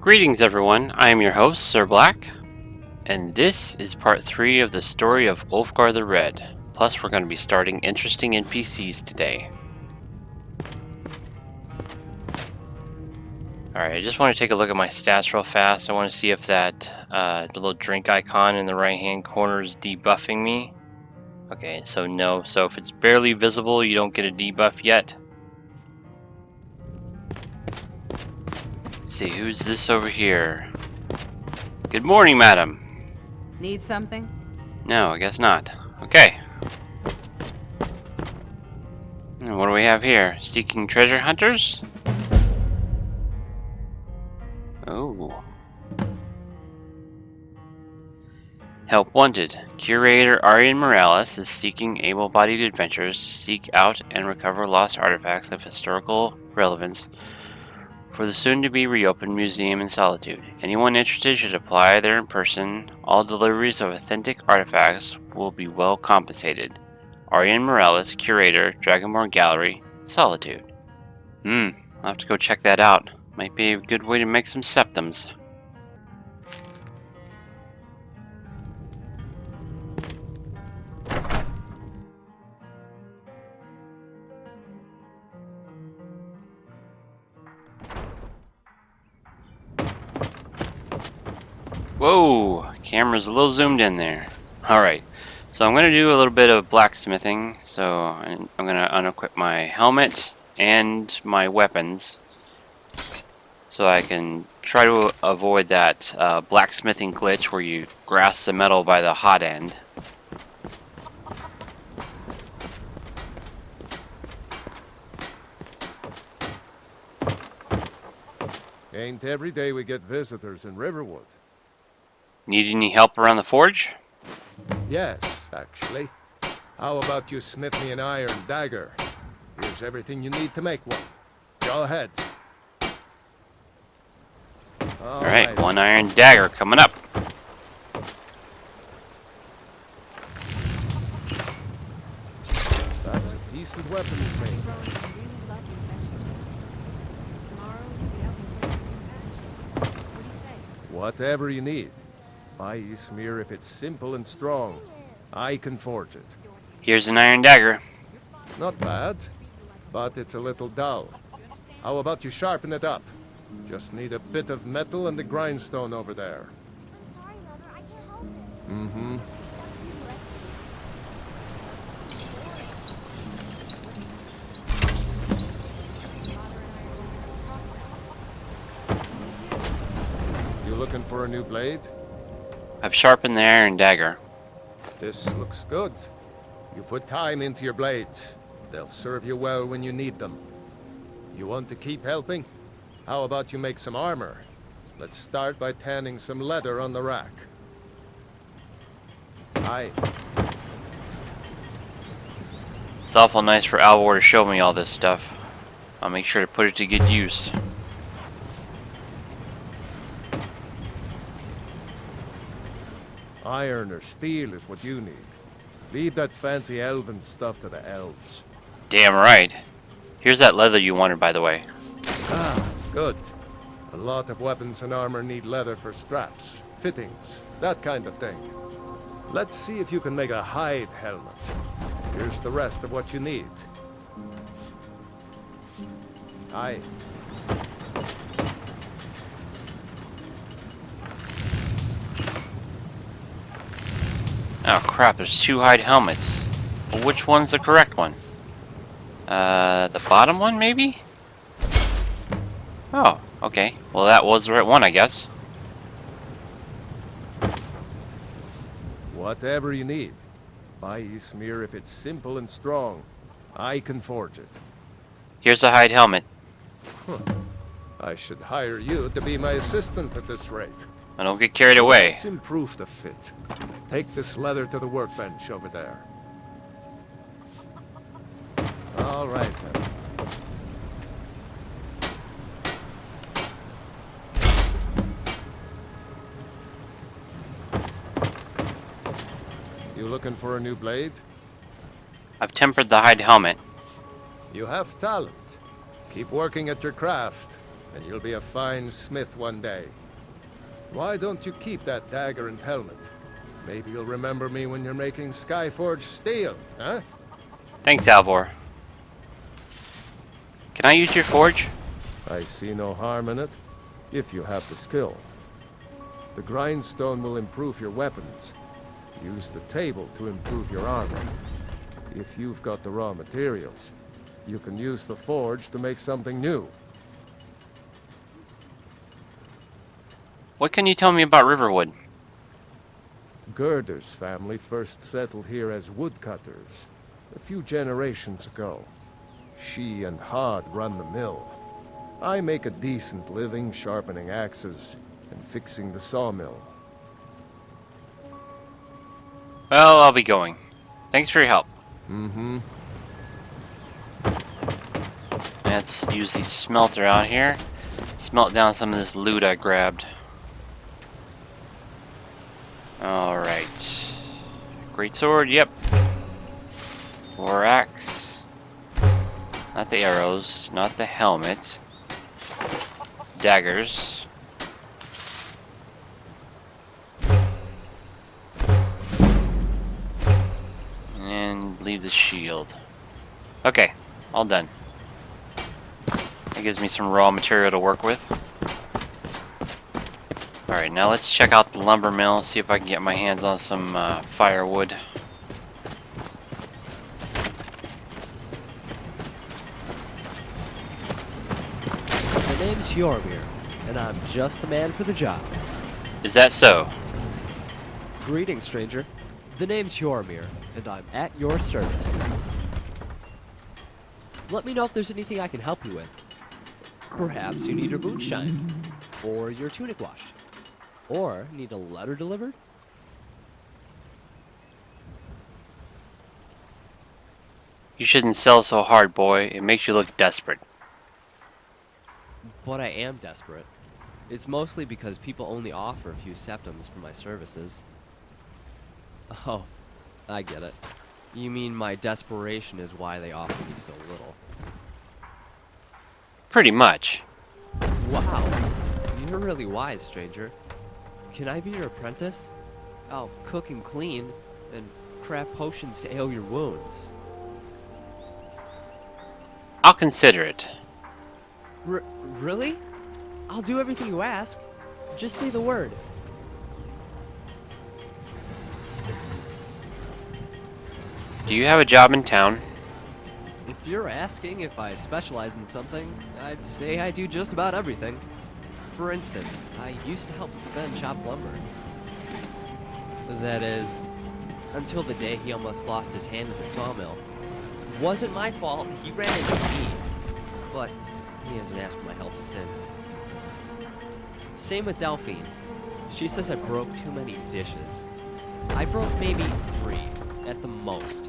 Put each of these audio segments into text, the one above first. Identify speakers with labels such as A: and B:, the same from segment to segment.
A: Greetings everyone, I am your host, Sir Black, and this is part 3 of the story of Ulfgar the Red. Plus we're going to be starting Interesting NPCs today. Alright, I just want to take a look at my stats real fast. I want to see if that little drink icon in the right hand corner is debuffing me. Okay, so no. So if it's barely visible, you don't get a debuff yet. Let's see, who's this over here? Good morning, madam.
B: Need something?
A: No, I guess not. Okay. And what do we have here? Seeking treasure hunters? Oh. Help wanted. Curator Arian Morales is seeking able-bodied adventurers to seek out and recover lost artifacts of historical relevance for the soon-to-be reopened museum in Solitude. Anyone interested should apply there in person. All deliveries of authentic artifacts will be well compensated. Arian Morales, Curator, Dragonborn Gallery, Solitude. I'll have to go check that out. Might be a good way to make some septums. Whoa! Camera's a little zoomed in there. Alright, so I'm going to do a little bit of blacksmithing. So I'm going to unequip my helmet and my weapons so I can try to avoid that blacksmithing glitch where you grasp the metal by the hot end.
C: Ain't every day we get visitors in Riverwood.
A: Need any help around the forge?
C: Yes, actually. How about you smith me an iron dagger? Here's everything you need to make one. Go ahead.
A: Alright, one iron dagger coming up.
C: That's a decent weapon you made. Whatever you need. Buy Ismir if it's simple and strong. I can forge it.
A: Here's an iron dagger.
C: Not bad, but it's a little dull. How about you sharpen it up? Just need a bit of metal and the grindstone over there.
D: Sorry, Mother, I can't help it.
C: Mm-hmm. You looking for a new blade?
A: I've sharpened the iron dagger.
C: This looks good. You put time into your blades. They'll serve you well when you need them. You want to keep helping? How about you make some armor? Let's start by tanning some leather on the rack. Aye.
A: It's awful nice for Alvor to show me all this stuff. I'll make sure to put it to good use.
C: Iron or steel is what you need. Leave that fancy elven stuff to the elves.
A: Damn right. Here's that leather you wanted, by the way.
C: Ah, good. A lot of weapons and armor need leather for straps, fittings, that kind of thing. Let's see if you can make a hide helmet. Here's the rest of what you need. Aye.
A: Oh crap, there's two hide helmets. Well, which one's the correct one? The bottom one, maybe? Oh, okay. Well, that was the right one, I guess.
C: Whatever you need. Buy Ismir if it's simple and strong. I can forge it.
A: Here's a hide helmet.
C: I should hire you to be my assistant at this rate.
A: I don't get carried away.
C: Let's improve the fit. Take this leather to the workbench over there. All right, then. You looking for a new blade?
A: I've tempered the hide helmet.
C: You have talent. Keep working at your craft. and you'll be a fine smith one day. Why don't you keep that dagger and helmet? Maybe you'll remember me when you're making Skyforged steel, huh?
A: Thanks, Alvor. Can I use your forge?
C: I see no harm in it, if you have the skill. The grindstone will improve your weapons. Use the table to improve your armor. If you've got the raw materials, you can use the forge to make something new.
A: What can you tell me about Riverwood?
C: Gerder's family first settled here as woodcutters a few generations ago. She and Hod run the mill. I make a decent living sharpening axes and fixing the sawmill.
A: Well, I'll be going. Thanks for your help.
C: Mm-hmm.
A: Let's use the smelter out here. Smelt down some of this loot I grabbed. Alright. Great sword, yep. War axe. Not the arrows, not the helmet. Daggers. And leave the shield. Okay, all done. That gives me some raw material to work with. Alright, now let's check out the lumber mill, see if I can get my hands on some firewood.
E: My name's Jormir, and I'm just the man for the job.
A: Is that so?
E: Greetings, stranger. The name's Jormir, and I'm at your service. Let me know if there's anything I can help you with. Perhaps you need your boots shined, or your tunic washed, or need a letter delivered.
A: You shouldn't sell so hard, boy. It makes you look desperate.
E: But I am desperate. It's mostly because people only offer a few septums for my services. Oh, I get it. You mean my desperation is why they offer me so little.
A: Pretty much.
E: Wow, you're really wise, stranger. Can I be your apprentice? I'll cook and clean, and craft potions to heal your wounds.
A: I'll consider it.
E: Really? I'll do everything you ask. Just say the word.
A: Do you have a job in town?
E: If you're asking if I specialize in something, I'd say I do just about everything. For instance, I used to help Sven chop lumber. That is, until the day he almost lost his hand at the sawmill. Wasn't my fault, he ran into me. But he hasn't asked for my help since. Same with Delphine. She says I broke too many dishes. I broke maybe 3, at the most.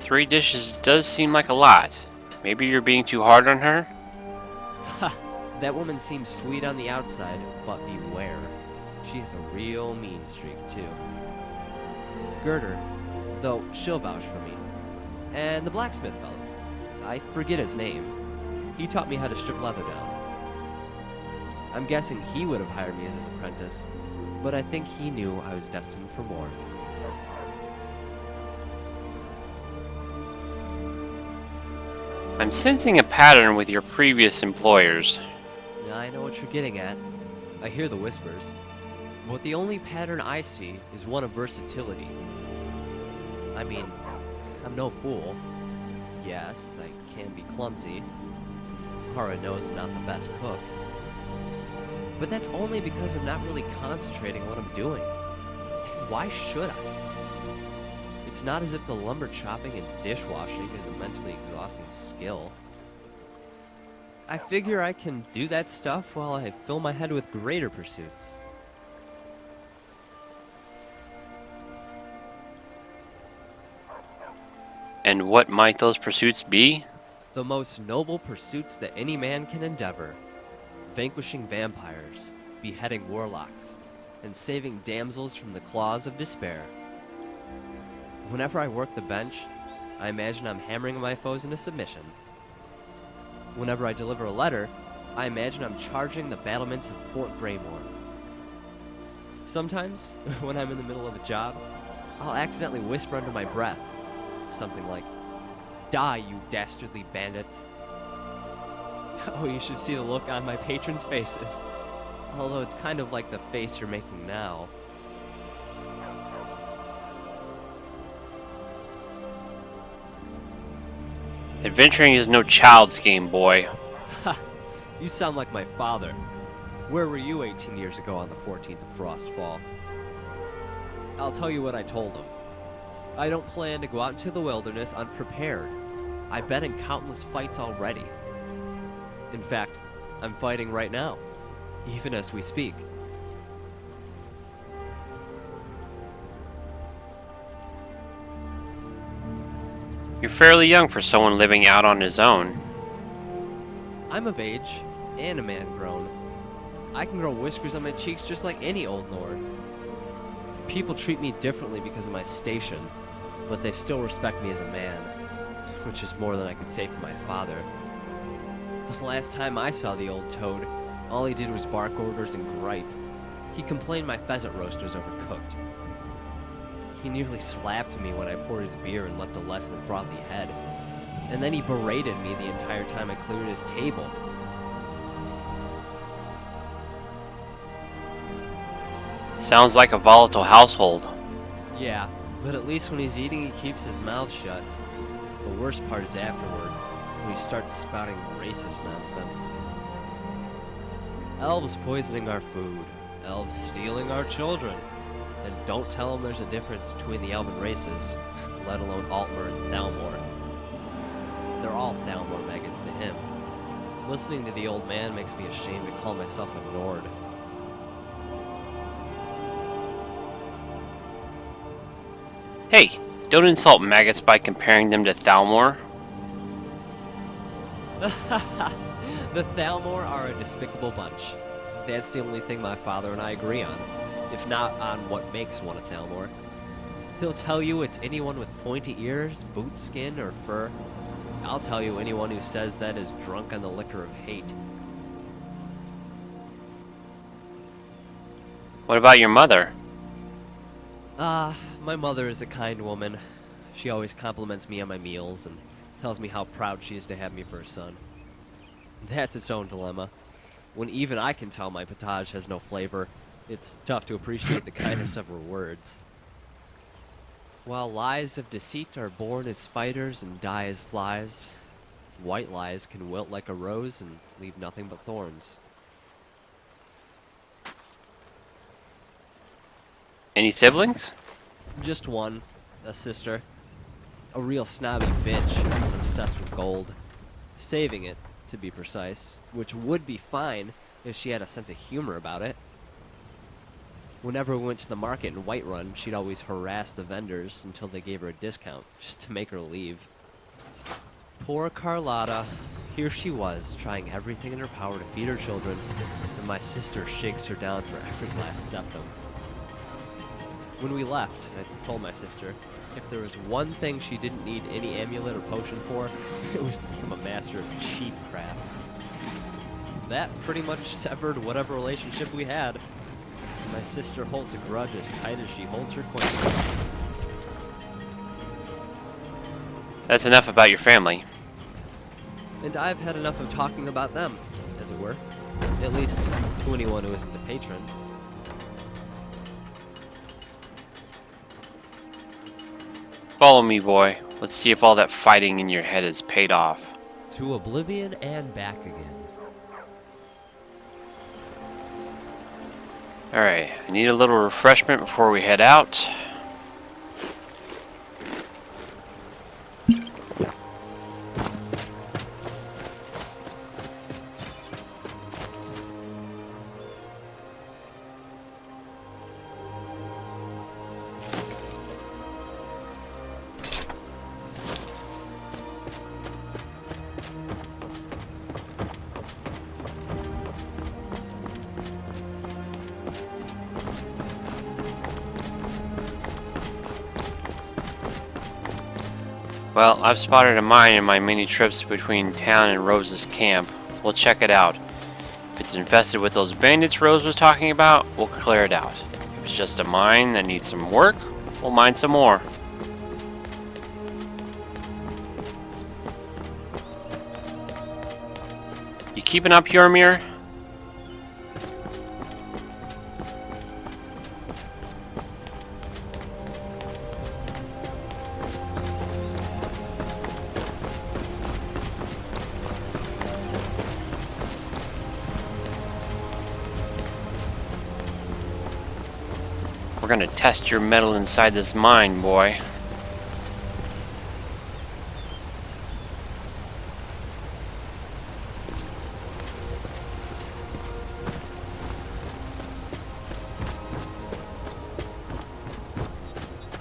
A: 3 dishes does seem like a lot. Maybe you're being too hard on her?
E: Ha! That woman seems sweet on the outside, but beware. She has a real mean streak, too. Gerder, though she'll vouch for me. And the blacksmith fellow. I forget his name. He taught me how to strip leather down. I'm guessing he would have hired me as his apprentice, but I think he knew I was destined for more.
A: I'm sensing a pattern with your previous employers.
E: I know what you're getting at. I hear the whispers. But the only pattern I see is one of versatility. I mean, I'm no fool. Yes, I can be clumsy. Hara knows I'm not the best cook. But that's only because I'm not really concentrating on what I'm doing. Why should I? It's not as if the lumber chopping and dishwashing is a mentally exhausting skill. I figure I can do that stuff while I fill my head with greater pursuits.
A: And what might those pursuits be?
E: The most noble pursuits that any man can endeavor. Vanquishing vampires, beheading warlocks, and saving damsels from the claws of despair. Whenever I work the bench, I imagine I'm hammering my foes into submission. Whenever I deliver a letter, I imagine I'm charging the battlements of Fort Greymore. Sometimes, when I'm in the middle of a job, I'll accidentally whisper under my breath, something like, "Die, you dastardly bandits." Oh, you should see the look on my patrons' faces. Although it's kind of like the face you're making now.
A: Adventuring is no child's game, boy.
E: Ha! You sound like my father. Where were you 18 years ago on the 14th of Frostfall? I'll tell you what I told him. I don't plan to go out into the wilderness unprepared. I've been in countless fights already. In fact, I'm fighting right now, even as we speak.
A: You're fairly young for someone living out on his own.
E: I'm of age, and a man grown. I can grow whiskers on my cheeks just like any old lord. People treat me differently because of my station, but they still respect me as a man, which is more than I could say for my father. The last time I saw the old toad, all he did was bark orders and gripe. He complained my pheasant roast was overcooked. He nearly slapped me when I poured his beer and left a less than frothy head. And then he berated me the entire time I cleared his table.
A: Sounds like a volatile household.
E: Yeah, but at least when he's eating he keeps his mouth shut. The worst part is afterward, when he starts spouting racist nonsense. Elves poisoning our food, elves stealing our children. And don't tell him there's a difference between the elven races, let alone Altmer and Thalmor. They're all Thalmor maggots to him. Listening to the old man makes me ashamed to call myself a Nord.
A: Hey, don't insult maggots by comparing them to Thalmor.
E: The Thalmor are a despicable bunch. That's the only thing my father and I agree on, if not on what makes one a Thalmor. He'll tell you it's anyone with pointy ears, boot skin, or fur. I'll tell you anyone who says that is drunk on the liquor of hate.
A: What about your mother?
E: My mother is a kind woman. She always compliments me on my meals and tells me how proud she is to have me for her son. That's its own dilemma. When even I can tell my potage has no flavor, it's tough to appreciate the kindness of her words. While lies of deceit are born as spiders and die as flies, white lies can wilt like a rose and leave nothing but thorns.
A: Any siblings?
E: Just one, a sister. A real snobby bitch and obsessed with gold. Saving it, to be precise, which would be fine if she had a sense of humor about it. Whenever we went to the market in Whiterun, she'd always harass the vendors until they gave her a discount, just to make her leave. Poor Carlotta. Here she was, trying everything in her power to feed her children, and my sister shakes her down for every last septum. When we left, I told my sister, if there was one thing she didn't need any amulet or potion for, it was to become a master of cheap craft. That pretty much severed whatever relationship we had. My sister holds a grudge as tight as she holds her coin.
A: That's enough about your family.
E: And I've had enough of talking about them, as it were. At least to anyone who isn't a patron.
A: Follow me, boy. Let's see if all that fighting in your head has paid off.
E: To oblivion and back again.
A: Alright, I need a little refreshment before we head out. Well, I've spotted a mine in my many trips between town and Rose's camp. We'll check it out. If it's infested with those bandits Rose was talking about, we'll clear it out. If it's just a mine that needs some work, we'll mine some more. You keeping up, Yormir? We're gonna test your metal inside this mine, boy.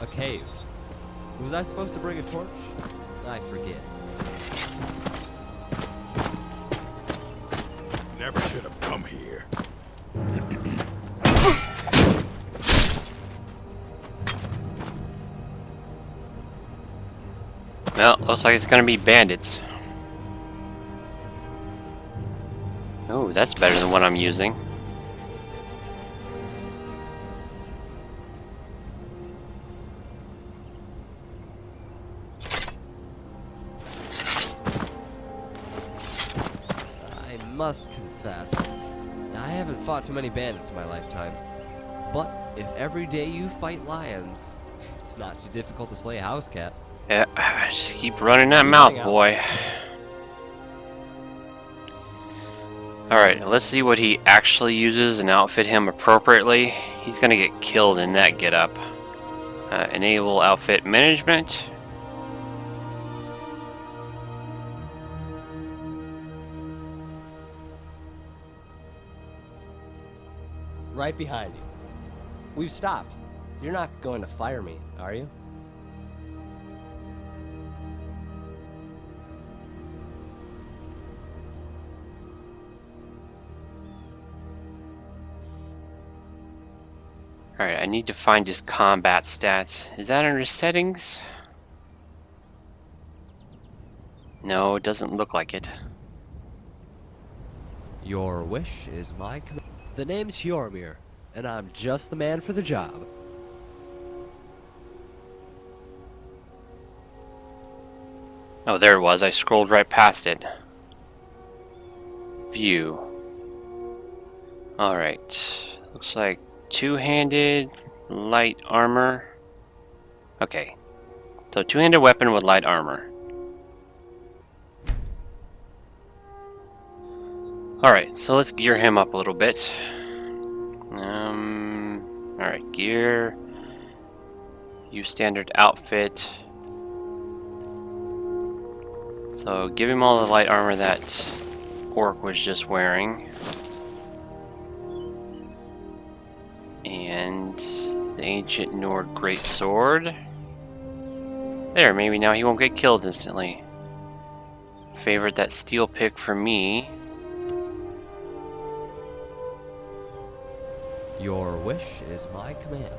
E: A cave. Was I supposed to bring a torch? I forget.
F: Never should have come here.
A: Well, looks like it's gonna be bandits. Oh, that's better than what I'm using.
E: I must confess, I haven't fought too many bandits in my lifetime. But if every day you fight lions, it's not too difficult to slay a house cat.
A: Yeah, just keep running that mouth, boy. Alright, let's see what he actually uses and outfit him appropriately. He's gonna get killed in that getup. Enable outfit management.
E: Right behind you. We've stopped. You're not going to fire me, are you?
A: Alright, I need to find his combat stats. Is that under settings? No, it doesn't look like it.
E: Your wish is my command. The name's Hjormir, and I'm just the man for the job.
A: Oh, there it was. I scrolled right past it. View. Alright. Looks like two-handed, light armor. Okay. So two-handed weapon with light armor. Alright, so let's gear him up a little bit. Alright, gear. Use standard outfit. So give him all the light armor that Orc was just wearing. And the ancient Nord greatsword. There, maybe now he won't get killed instantly. Favorite that steel pick for me.
E: Your wish is my command.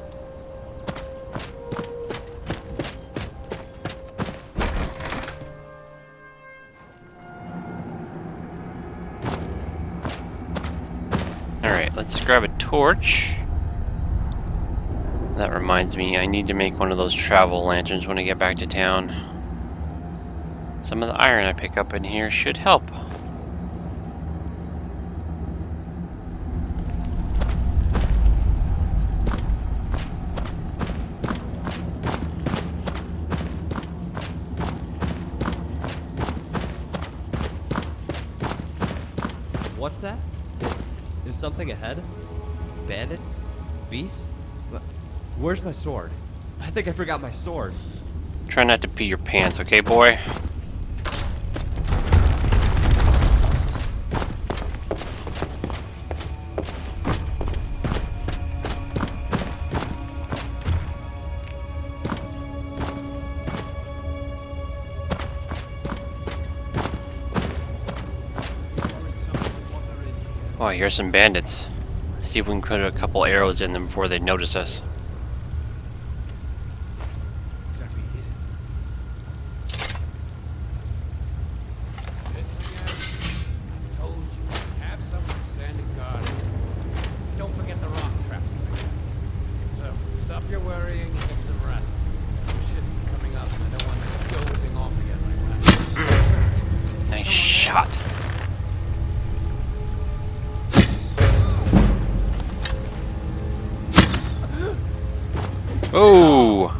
A: Alright, let's grab a torch. That reminds me, I need to make one of those travel lanterns when I get back to town. Some of the iron I pick up in here should help.
E: What's that? Is something ahead? Bandits? Beasts? Where's my sword? I think I forgot my sword.
A: Try not to pee your pants, okay, boy? Oh, I hear some bandits. Let's see if we can put a couple arrows in them before they notice us.
F: Exactly hit it.
A: Oh!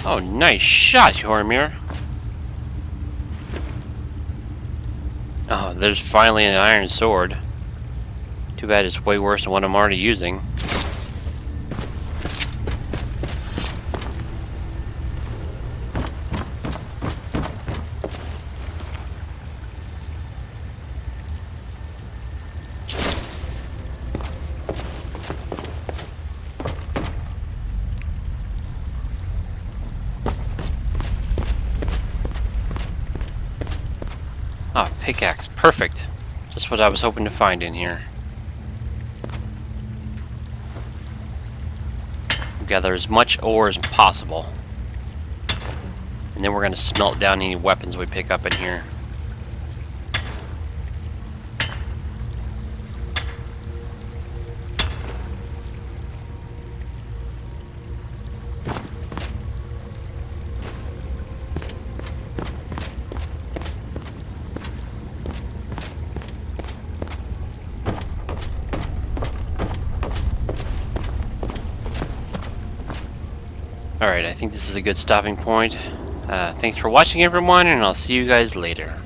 A: Oh, nice shot, Hormir. Oh, there's finally an iron sword. Too bad it's way worse than what I'm already using. Ah, pickaxe. Perfect. Just what I was hoping to find in here. Gather as much ore as possible. And then we're going to smelt down any weapons we pick up in here. Alright, I think this is a good stopping point. Thanks for watching, everyone, and I'll see you guys later.